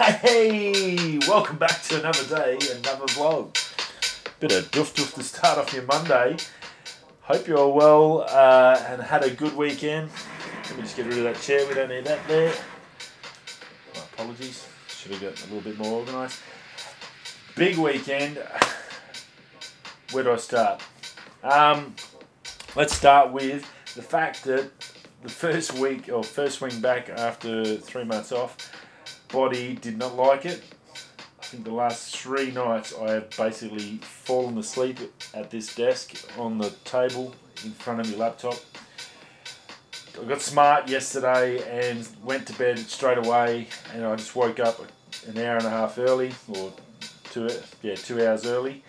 Hey, welcome back to another day, another vlog. Bit of doof to start off your Monday. Hope you're all well and had a good weekend. Let me just get rid of that chair, we don't need that there. My apologies, should have got a little bit more organised. Big weekend. Where do I start? Let's start with the fact that the first week or first swing back after 3 months off, body did not like it. I think the last 3 nights I have basically fallen asleep at this desk on the table in front of my laptop. I got smart yesterday and went to bed straight away, and I just woke up an hour and a half early, or 2 hours early,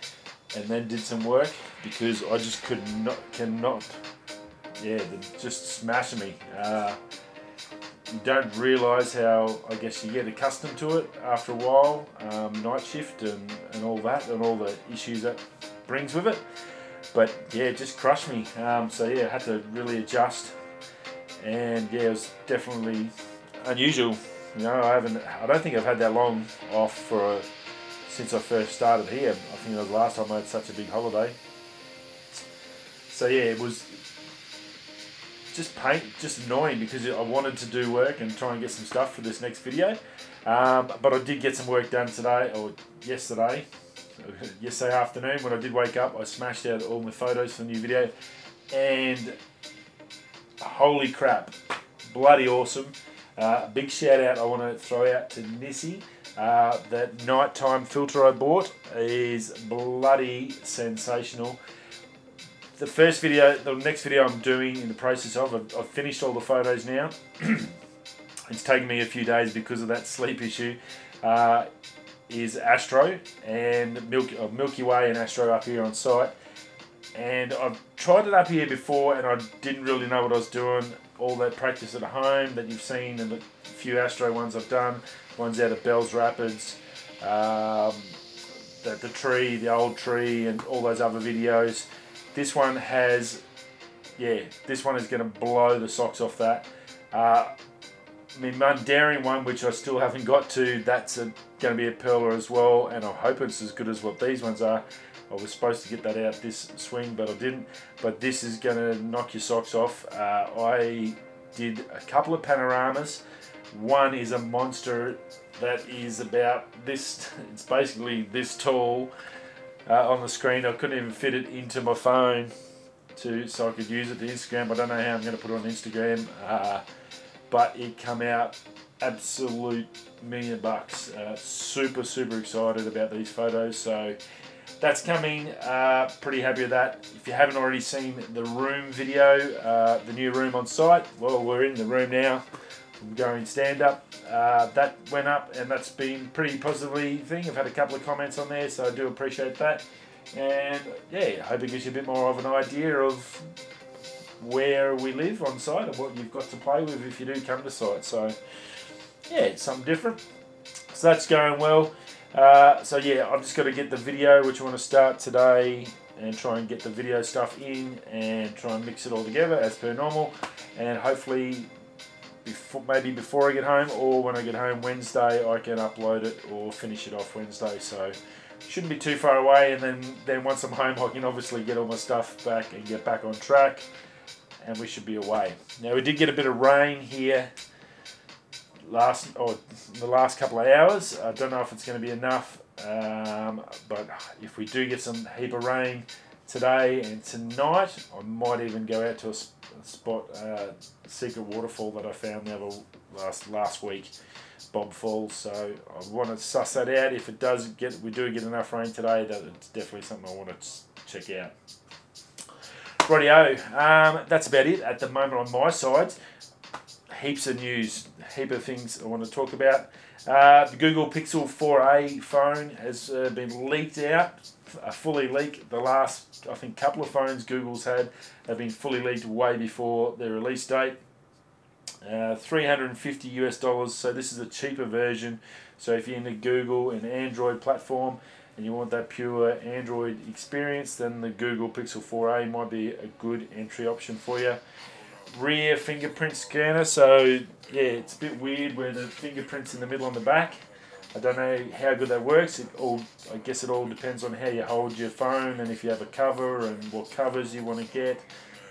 and then did some work because I just cannot. They're just smashing me. You don't realise how, I guess, you get accustomed to it after a while, night shift and all that, and all the issues that brings with it. But yeah, it just crushed me. So yeah, I had to really adjust, and yeah, it was definitely unusual. You know, I don't think I've had that long off since I first started here. I think it was the last time I had such a big holiday. So yeah, it was just annoying because I wanted to do work and try and get some stuff for this next video. But I did get some work done today, or yesterday afternoon when I did wake up. I smashed out all my photos for the new video, and holy crap, bloody awesome. Big shout out I want to throw out to Nissi. That nighttime filter I bought is bloody sensational. The next video I'm doing in the process of, I've finished all the photos now. It's taken me a few days because of that sleep issue. Is Astro and Milky Way and Astro up here on site. And I've tried it up here before and I didn't really know what I was doing. All that practice at home that you've seen, and the few Astro ones I've done, ones out of Bell's Rapids, the old tree and all those other videos. This one is going to blow the socks off that. My Mundaring one, which I still haven't got to, that's going to be a pearler as well, and I hope it's as good as what these ones are. I was supposed to get that out this swing, but I didn't. But this is going to knock your socks off. I did a couple of panoramas. One is a monster that is about this, it's basically this tall. On the screen. I couldn't even fit it into my phone so I could use it to Instagram. I don't know how I'm going to put it on Instagram, but it come out absolute $1,000,000. Super excited about these photos, so that's coming. Pretty happy with that. If you haven't already seen the room video, the new room on site, well, we're in the room now. I'm going stand up. That went up, and that's been pretty positively thing. I've had a couple of comments on there, so I do appreciate that. And yeah, I hope it gives you a bit more of an idea of where we live on site and what you've got to play with if you do come to site. So yeah, it's something different. So that's going well. So yeah, I've just got to get the video, which I want to start today, and try and get the video stuff in and try and mix it all together as per normal, and hopefully maybe before I get home, or when I get home Wednesday, I can upload it or finish it off Wednesday. So shouldn't be too far away, and then once I'm home I can obviously get all my stuff back and get back on track, and we should be away. Now we did get a bit of rain here in the last couple of hours. I don't know if it's going to be enough, but if we do get some heap of rain today and tonight, I might even go out to a spot, secret waterfall that I found last week, Bob Falls. So I want to suss that out. If we do get enough rain today, it's definitely something I want to check out. Rightio, that's about it at the moment on my side. Heaps of news, heap of things I want to talk about. The Google Pixel 4a phone has been leaked out, fully leaked. The last, I think, couple of phones Google's had have been fully leaked way before their release date. $350 US, so this is a cheaper version. So if you're into Google and Android platform and you want that pure Android experience, then the Google Pixel 4a might be a good entry option for you. Rear fingerprint scanner, so yeah, it's a bit weird where the fingerprint's in the middle on the back. I don't know how good that works. I guess it all depends on how you hold your phone and if you have a cover and what covers you want to get,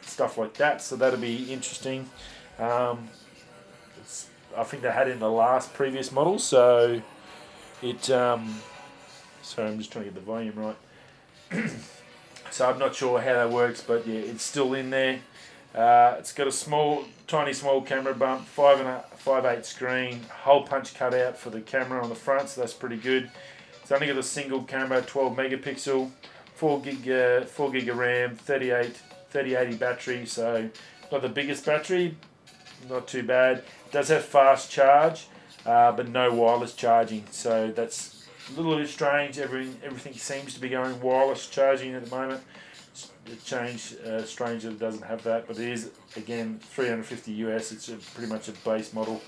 stuff like that. So that'll be interesting. I think they had it in the previous model, so it. Sorry, I'm just trying to get the volume right. So I'm not sure how that works, but yeah, it's still in there. It's got a tiny small camera bump, 5.8 screen, hole punch cutout for the camera on the front, so that's pretty good. It's only got a single camera, 12 megapixel, 4 gig of RAM, 3080 battery, so not the biggest battery, not too bad. It does have fast charge, but no wireless charging, so that's a little bit strange. Everything seems to be going wireless charging at the moment. Strange that it doesn't have that, but it is, again, $350 US. It's pretty much a base model.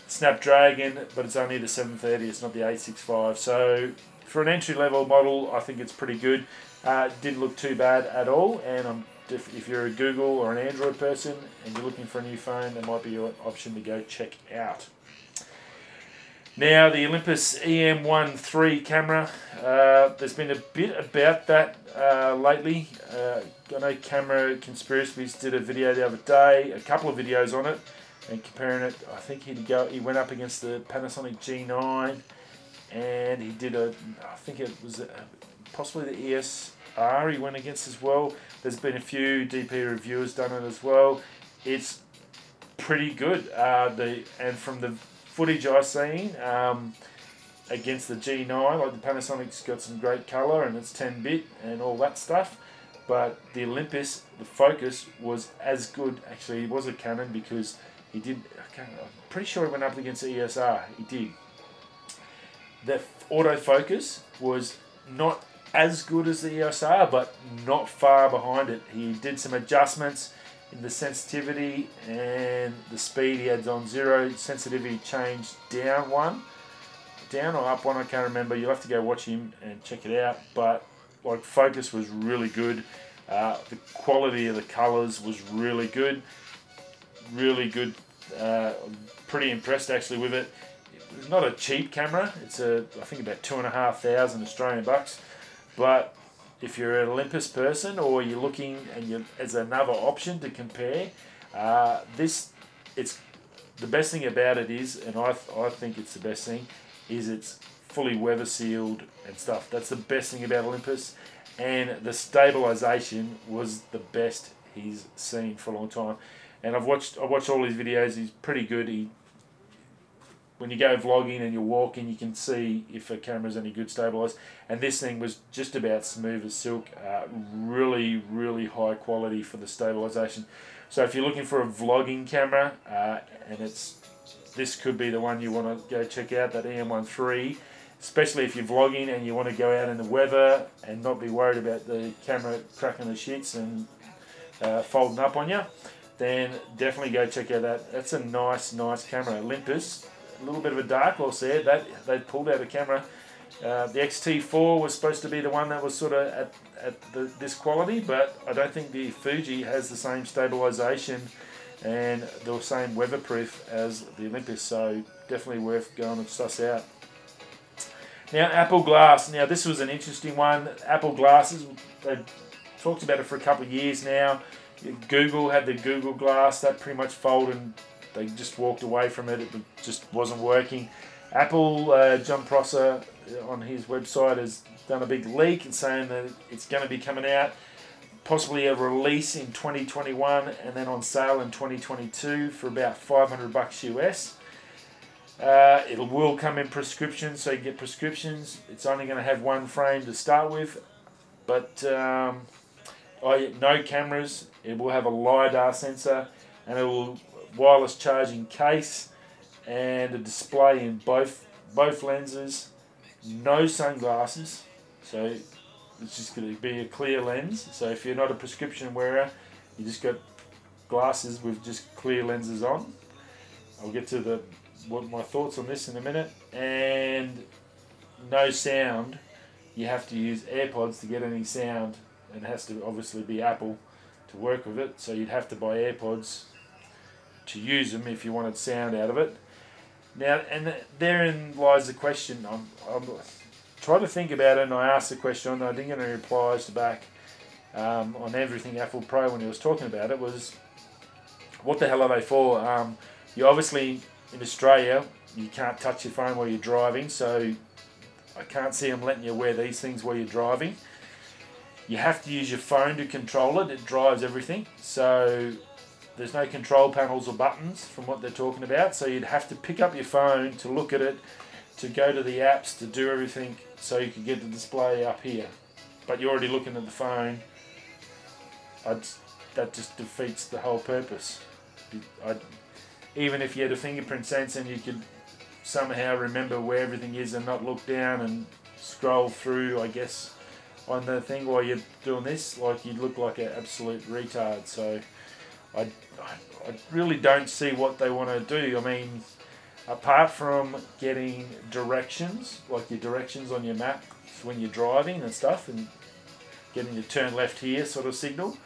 Snapdragon, but it's only the 730. It's not the 865. So for an entry level model, I think it's pretty good. Didn't look too bad at all. And if you're a Google or an Android person and you're looking for a new phone, that might be your option to go check out. Now, the Olympus EM1 M3 camera, there's been a bit about that lately. I know Camera Conspiracies did a video the other day, a couple of videos on it, and comparing it. I think he went up against the Panasonic G9, and he did I think it was possibly the ESR he went against as well. There's been a few DP reviewers done it as well. It's pretty good. And from the footage I've seen against the G9, like the Panasonic's got some great colour and it's 10-bit and all that stuff, but the Olympus, the focus was as good. Actually, it was a Canon because he did, I'm pretty sure he went up against the ESR, he did. The autofocus was not as good as the ESR, but not far behind it. He did some adjustments in the sensitivity and the speed. He had on 0, sensitivity changed down or up 1, I can't remember. You'll have to go watch him and check it out, but like focus was really good. The quality of the colours was really good. Pretty impressed actually with it. It's not a cheap camera. It's I think about 2,500 Australian bucks, but if you're an Olympus person or you're looking and as another option to compare, it's the best thing about it is, and I think it's the best thing, is it's fully weather sealed and stuff. That's the best thing about Olympus, and the stabilisation was the best he's seen for a long time. And I watched all his videos. He's pretty good. When you go vlogging and you're walking, you can see if a camera's any good stabilised. And this thing was just about smooth as silk. Really, really high quality for the stabilisation. So if you're looking for a vlogging camera, and this could be the one you want to go check out, that EM1 M3, especially if you're vlogging and you want to go out in the weather and not be worried about the camera cracking the shits and folding up on you, then definitely go check out that. That's a nice camera. Olympus. A little bit of a dark horse there. They pulled out a camera. The XT4 was supposed to be the one that was sort of at this quality, but I don't think the Fuji has the same stabilisation and the same weatherproof as the Olympus, so definitely worth going and suss out. Now, Apple Glass. Now, this was an interesting one. Apple Glasses, they've talked about it for a couple of years now. Google had the Google Glass. That pretty much folded and they just walked away from it. It just wasn't working. Apple, John Prosser on his website has done a big leak and saying that it's going to be coming out, possibly a release in 2021 and then on sale in 2022 for about $500 US. It will come in prescriptions, so you get prescriptions. It's only going to have one frame to start with, but no cameras. It will have a LiDAR sensor and it will wireless charging case and a display in both lenses. No sunglasses, so it's just going to be a clear lens. So if you're not a prescription wearer, you just got glasses with just clear lenses on. I'll get to what my thoughts on this in a minute. And no sound. You have to use AirPods to get any sound, and it has to obviously be Apple to work with it. So you'd have to buy AirPods to use them if you wanted sound out of it. Now, and therein lies the question. I'm trying to think about it, and I asked the question, I didn't get any replies back on everything Apple Pro when he was talking about it, was what the hell are they for? You obviously, in Australia, you can't touch your phone while you're driving, so I can't see them letting you wear these things while you're driving. You have to use your phone to control it. It drives everything. So there's no control panels or buttons from what they're talking about. So you'd have to pick up your phone to look at it, to go to the apps, to do everything so you could get the display up here. But you're already looking at the phone. That just defeats the whole purpose. Even if you had a fingerprint sensor and you could somehow remember where everything is and not look down and scroll through, I guess, on the thing while you're doing this, like, you'd look like an absolute retard. So I really don't see what they want to do. I mean, apart from getting directions, like your directions on your map when you're driving and stuff, and getting the turn left here sort of signal,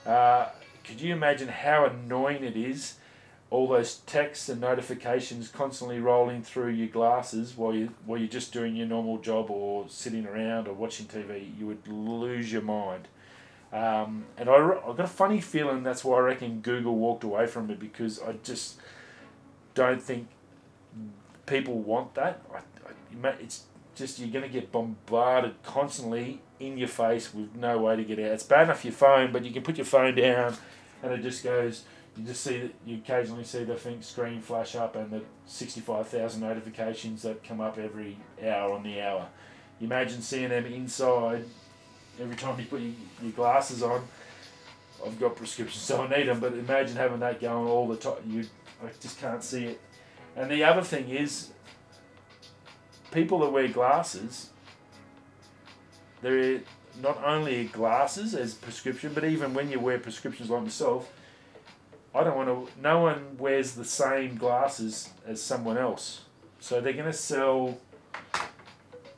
could you imagine how annoying it is, all those texts and notifications constantly rolling through your glasses while you're just doing your normal job or sitting around or watching TV? You would lose your mind. And I've got a funny feeling that's why I reckon Google walked away from it, because I just don't think people want that. It's just, you're going to get bombarded constantly in your face with no way to get out. It's bad enough your phone, but you can put your phone down and it just goes. You just see that, you occasionally see the screen flash up and the 65,000 notifications that come up every hour on the hour. You imagine seeing them inside every time you put your glasses on. I've got prescriptions, so I need them, but imagine having that going all the time. I just can't see it. And the other thing is, people that wear glasses, they're not only glasses as prescription, but even when you wear prescriptions like myself, no one wears the same glasses as someone else. So they're going to sell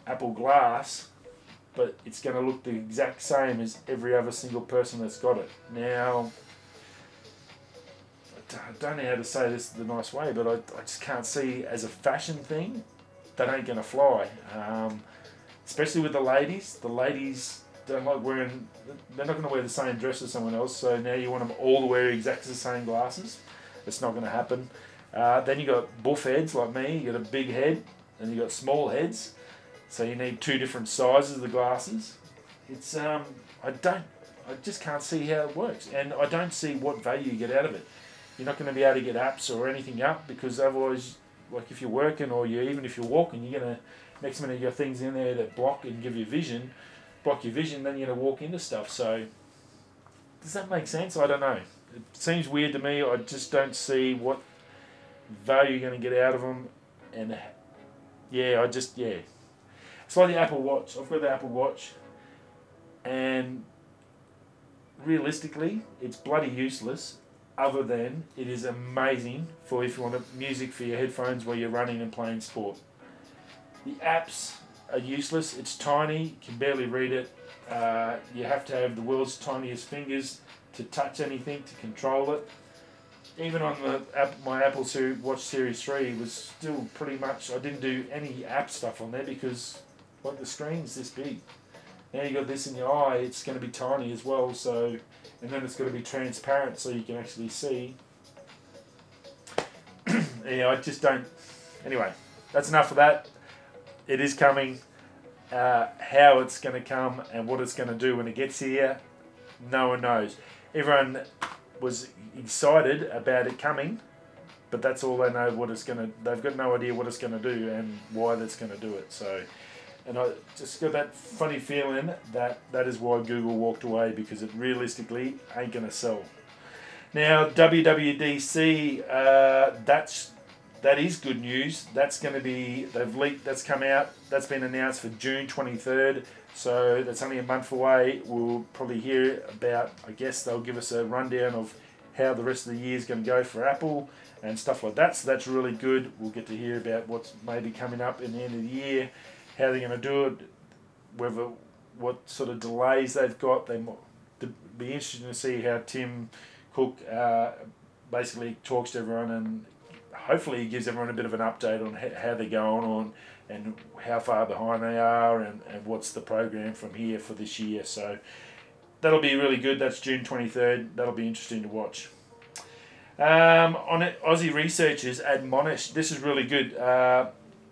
Apple Glass, but it's going to look the exact same as every other single person that's got it. Now, I don't know how to say this the nice way, but I just can't see, as a fashion thing, that ain't going to fly. Especially with the ladies. The ladies don't like wearing, they're not going to wear the same dress as someone else, so now you want them all to wear exactly the same glasses. It's not going to happen. Then you got buff heads like me. You got a big head and you got small heads, so you need two different sizes of the glasses. It's I just can't see how it works, and I don't see what value you get out of it. You're not going to be able to get apps or anything up, because otherwise, like, if you're working or even if you're walking, you're going to, next minute you got things in there that block and give you vision, block your vision, then you're going to walk into stuff. So does that make sense? I don't know. It seems weird to me. I just don't see what value you're going to get out of them. And yeah, it's like the Apple Watch. I've got the Apple Watch, and realistically, it's bloody useless, other than it is amazing for if you want music for your headphones while you're running and playing sport. The apps are useless. It's tiny, you can barely read it. You have to have the world's tiniest fingers to touch anything, to control it. Even on my Apple Watch Series 3 was still pretty much, I didn't do any app stuff on there because, like, the screen's this big. Now you got this in your eye, it's going to be tiny as well, so, and then it's going to be transparent so you can actually see. Yeah, I just don't. Anyway, that's enough of that. It is coming. How it's going to come and what it's going to do when it gets here, no one knows. Everyone was excited about it coming, but that's all they know. What it's going to. They've got no idea what it's going to do and why that's going to do it. So, and I just got that funny feeling that is why Google walked away, because it realistically ain't going to sell. Now, WWDC, that is good news. That's going to be, they've leaked, that's come out, that's been announced for June 23rd, so that's only a month away. We'll probably hear about, I guess they'll give us a rundown of how the rest of the year is going to go for Apple and stuff like that, so that's really good. We'll get to hear about what's maybe coming up in the end of the year, how they're going to do it, what sort of delays they've got. It'll be interesting to see how Tim Cook basically talks to everyone and hopefully he gives everyone a bit of an update on how they're going on and how far behind they are, and what's the program from here for this year. So that'll be really good. That's June 23rd. That'll be interesting to watch. On it, Aussie researchers at Monash. This is really good.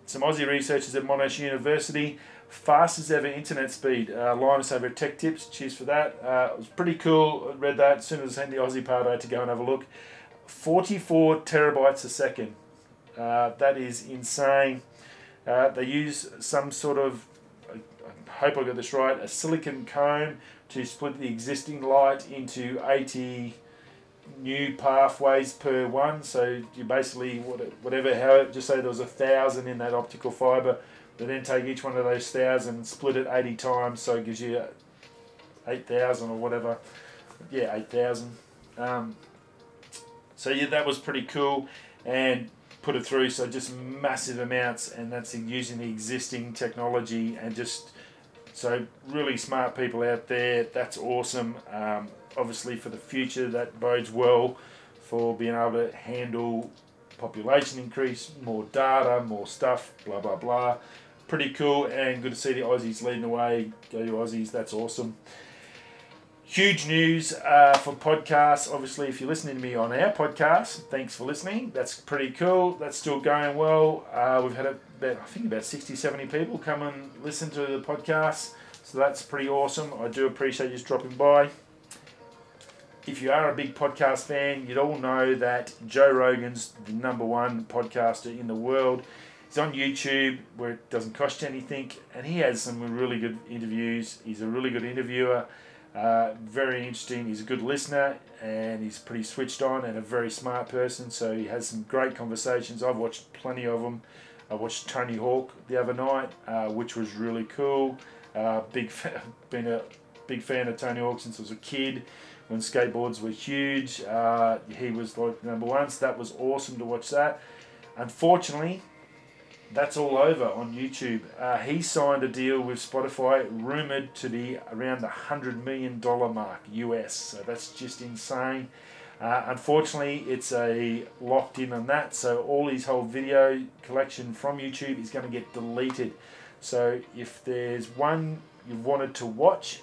Some Aussie researchers at Monash University. Fastest ever internet speed. Linus over at Tech Tips. Cheers for that. It was pretty cool. I read that. As soon as I sent the Aussie part, I had to go and have a look. 44 terabytes a second. That is insane. They use some sort of, I hope I got this right, a silicon cone to split the existing light into 80 new pathways per one. So you basically, whatever, just say there was 1,000 in that optical fibre, they then take each one of those 1,000 and split it 80 times, so it gives you 8,000 or whatever. Yeah, 8,000. So yeah, that was pretty cool, and put it through, so just massive amounts, and that's using the existing technology, and just, so really smart people out there. That's awesome. Obviously for the future, that bodes well for being able to handle population increase, more data, more stuff, blah blah blah. Pretty cool, and good to see the Aussies leading the way. Go you Aussies, that's awesome. Huge news for podcasts. Obviously, if you're listening to me on our podcast, thanks for listening. That's pretty cool. That's still going well. We've had about 60, 70 people come and listen to the podcast. So that's pretty awesome. I do appreciate you dropping by. If you are a big podcast fan, you'd all know that Joe Rogan's the #1 podcaster in the world. He's on YouTube, where it doesn't cost you anything, and he has some really good interviews. He's a really good interviewer. Very interesting. He's a good listener, and he's pretty switched on and a very smart person, so he has some great conversations. I've watched plenty of them. I watched Tony Hawk the other night, which was really cool. Been a big fan of Tony Hawk since I was a kid, when skateboards were huge. He was like #1, so that was awesome to watch that. Unfortunately, that's all over on YouTube. He signed a deal with Spotify, rumoured to be around the $100 million mark US. So that's just insane. Unfortunately, it's locked in on that. So all his whole video collection from YouTube is going to get deleted. So if there's one you've wanted to watch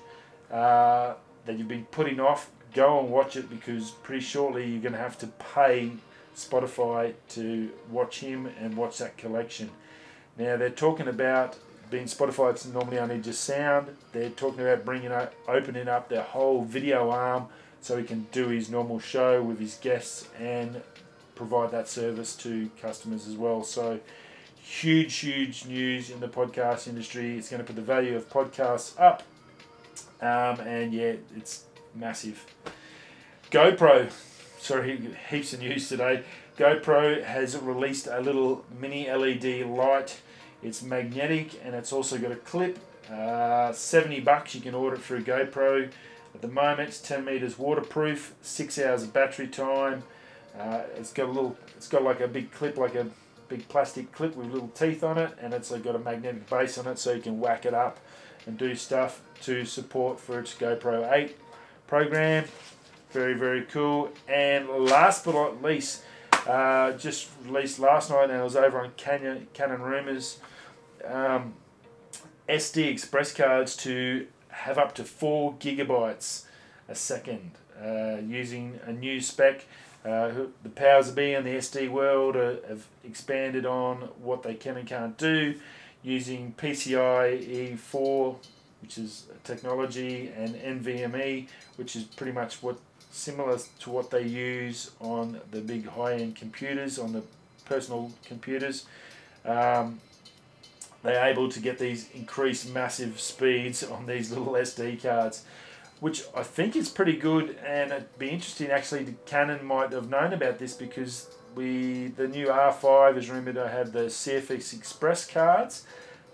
that you've been putting off, go and watch it, because pretty shortly you're going to have to pay Spotify to watch him and watch that collection. Now they're talking about, being Spotify, it's normally only just sound. They're talking about opening up their whole video arm so he can do his normal show with his guests and provide that service to customers as well. So huge news in the podcast industry. It's going to put the value of podcasts up, and yeah, it's massive. GoPro, sorry, heaps of news today. GoPro has released a little mini LED light. It's magnetic, and it's also got a clip. $70 you can order it through GoPro. At the moment, it's 10 meters waterproof, 6 hours of battery time. It's got like a big clip, like a big plastic clip with little teeth on it, and it's got a magnetic base on it, so you can whack it up and do stuff to support for its GoPro 8 program. Very cool. And last but not least, just released last night, and it was over on Canon Rumors, SD express cards to have up to 4 gigabytes a second, using a new spec. The powers that be in the SD world have expanded on what they can and can't do, using PCIe 4, which is technology, and NVMe, which is pretty much similar to what they use on the big high-end computers, on the personal computers. They're able to get these increased massive speeds on these little SD cards, which I think is pretty good. And it'd be interesting, actually, Canon might have known about this, because the new R5 is rumoured to have the CFX Express cards,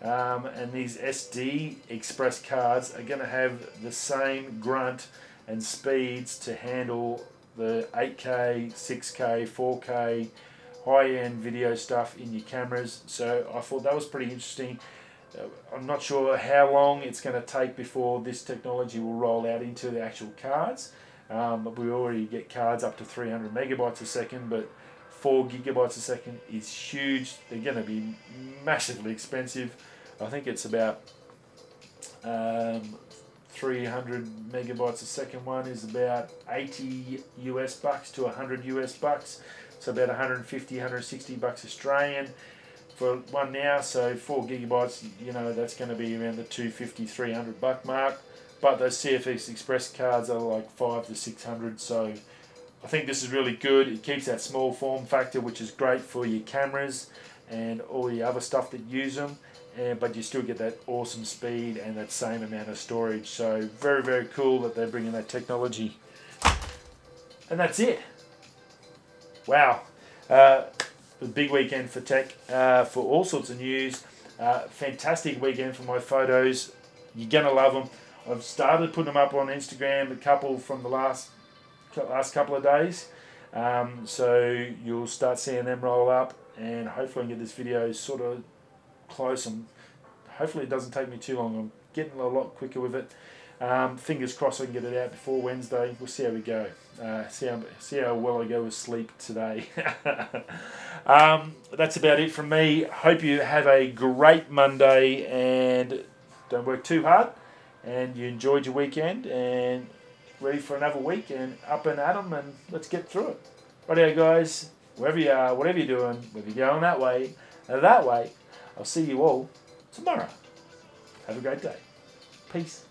and these SD Express cards are going to have the same grunt and speeds to handle the 8K, 6K, 4K, high-end video stuff in your cameras. So I thought that was pretty interesting. I'm not sure how long it's going to take before this technology will roll out into the actual cards. But we already get cards up to 300 megabytes a second, but 4 gigabytes a second is huge. They're going to be massively expensive. I think it's about 300 megabytes a second one is about 80 US bucks to 100 US bucks. So about 150, 160 bucks Australian for one now. So 4 gigabytes, you know, that's going to be around the 250, 300 buck mark. But those CFX Express cards are like 500 to 600. So I think this is really good. It keeps that small form factor, which is great for your cameras and all the other stuff that use them. But you still get that awesome speed and that same amount of storage. So very, very cool that they're bringing that technology. And that's it. Wow. A big weekend for tech, for all sorts of news. Fantastic weekend for my photos. You're going to love them. I've started putting them up on Instagram, a couple from the last couple of days. So you'll start seeing them roll up, and hopefully I can get this video sort of close, and hopefully it doesn't take me too long. I'm getting a lot quicker with it. Fingers crossed I can get it out before Wednesday. We'll see how we go. See how well I go with sleep today. That's about it from me. Hope you have a great Monday and don't work too hard, and you enjoyed your weekend and ready for another week and up and at 'em, and let's get through it. Rightio guys, wherever you are, whatever you're doing, whether you're going that way or that way, I'll see you all tomorrow. Have a great day. Peace.